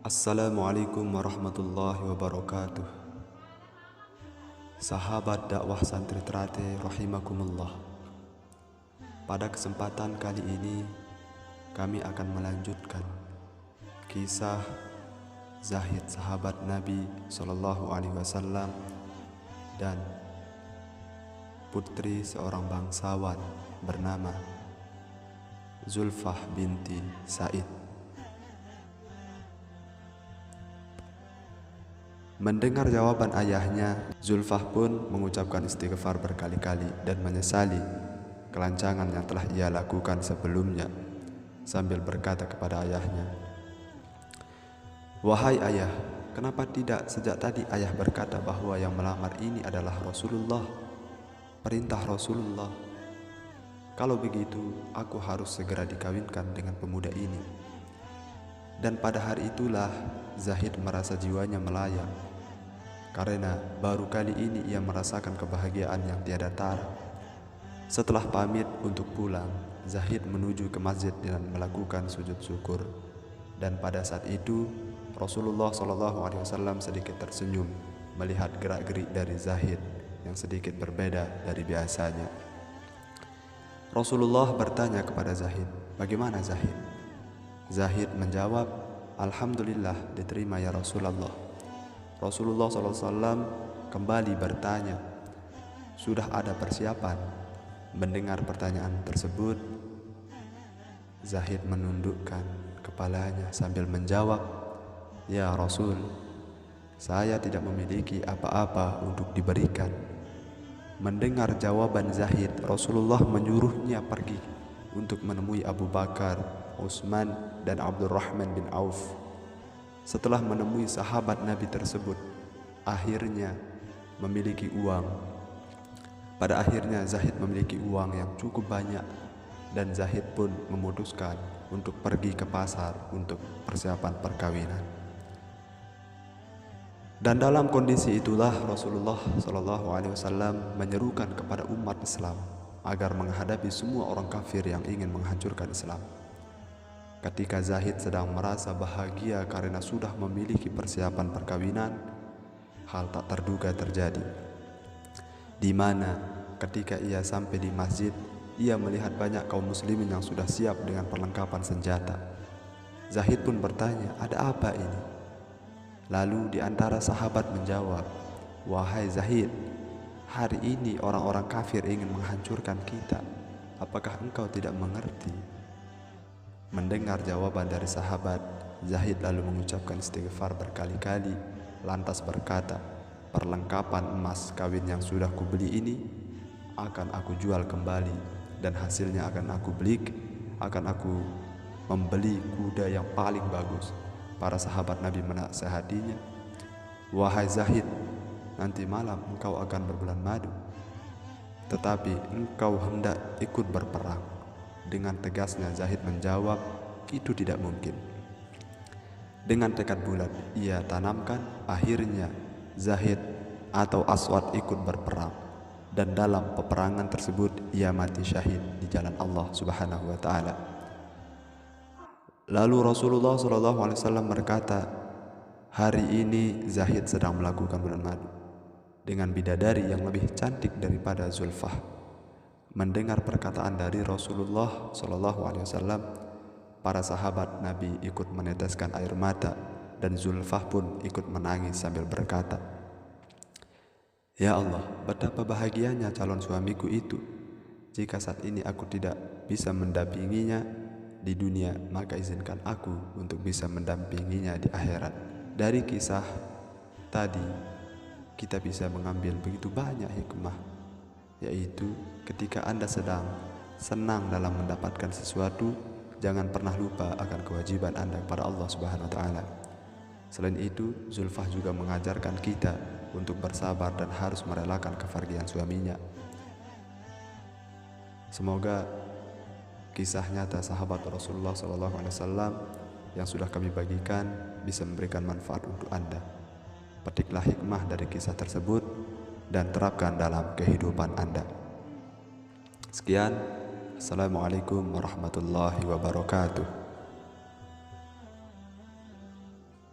Assalamualaikum warahmatullahi wabarakatuh. Sahabat dakwah santri terate rahimakumullah. Pada kesempatan kali ini kami akan melanjutkan kisah Zahid sahabat Nabi SAW dan putri seorang bangsawan bernama Zulfah binti Said. Mendengar jawaban ayahnya, Zulfah pun mengucapkan istighfar berkali-kali dan menyesali kelancangan yang telah ia lakukan sebelumnya, sambil berkata kepada ayahnya, "Wahai ayah, kenapa tidak sejak tadi ayah berkata bahwa yang melamar ini adalah Rasulullah, perintah Rasulullah? Kalau begitu, aku harus segera dikawinkan dengan pemuda ini." Dan pada hari itulah Zahid merasa jiwanya melayang, karena baru kali ini ia merasakan kebahagiaan yang tiada tara. Setelah pamit untuk pulang, Zahid menuju ke masjid dan melakukan sujud syukur. Dan pada saat itu Rasulullah SAW sedikit tersenyum melihat gerak-gerik dari Zahid yang sedikit berbeda dari biasanya. Rasulullah bertanya kepada Zahid, "Bagaimana Zahid?" Zahid menjawab, "Alhamdulillah, diterima ya Rasulullah." Rasulullah SAW kembali bertanya, "Sudah ada persiapan?" Mendengar pertanyaan tersebut, Zahid menundukkan kepalanya sambil menjawab, "Ya Rasul, saya tidak memiliki apa-apa untuk diberikan." Mendengar jawaban Zahid, Rasulullah menyuruhnya pergi untuk menemui Abu Bakar, Utsman, dan Abdurrahman bin Auf. Setelah menemui sahabat Nabi tersebut, akhirnya memiliki uang. Pada akhirnya Zahid memiliki uang yang cukup banyak, dan Zahid pun memutuskan untuk pergi ke pasar untuk persiapan perkawinan. Dan dalam kondisi itulah Rasulullah SAW menyerukan kepada umat Islam agar menghadapi semua orang kafir yang ingin menghancurkan Islam. Ketika Zahid sedang merasa bahagia karena sudah memiliki persiapan perkawinan, hal tak terduga terjadi, di mana ketika ia sampai di masjid, ia melihat banyak kaum muslimin yang sudah siap dengan perlengkapan senjata. Zahid pun bertanya, "Ada apa ini?" Lalu di antara sahabat menjawab, "Wahai Zahid, hari ini orang-orang kafir ingin menghancurkan kita. Apakah engkau tidak mengerti?" Mendengar jawaban dari sahabat, Zahid lalu mengucapkan istighfar berkali-kali, lantas berkata, "Perlengkapan emas kawin yang sudah kubeli ini akan aku jual kembali, dan hasilnya akan aku membeli kuda yang paling bagus." Para sahabat Nabi menasihatinya, "Wahai Zahid, nanti malam engkau akan berbulan madu, tetapi engkau hendak ikut berperang." Dengan tegasnya Zahid menjawab, "Itu tidak mungkin." Dengan tekad bulat ia tanamkan, akhirnya Zahid atau Aswad ikut berperang, dan dalam peperangan tersebut ia mati syahid di jalan Allah Subhanahu wa taala. Lalu Rasulullah SAW berkata, "Hari ini Zahid sedang melakukan bulan madu dengan bidadari yang lebih cantik daripada Zulfah." Mendengar perkataan dari Rasulullah SAW, para sahabat Nabi ikut meneteskan air mata, dan Zulfah pun ikut menangis sambil berkata, "Ya Allah, betapa bahagianya calon suamiku itu. Jika saat ini aku tidak bisa mendampinginya di dunia, maka izinkan aku untuk bisa mendampinginya di akhirat." Dari kisah tadi kita bisa mengambil begitu banyak hikmah, yaitu ketika Anda sedang senang dalam mendapatkan sesuatu, jangan pernah lupa akan kewajiban Anda kepada Allah Subhanahu wa taala. Selain itu, Zulfah juga mengajarkan kita untuk bersabar dan harus merelakan kepergian suaminya. Semoga kisah nyata sahabat Rasulullah SAW yang sudah kami bagikan bisa memberikan manfaat untuk Anda. Petiklah hikmah dari kisah tersebut dan terapkan dalam kehidupan Anda. Sekian, Assalamualaikum warahmatullahi wabarakatuh.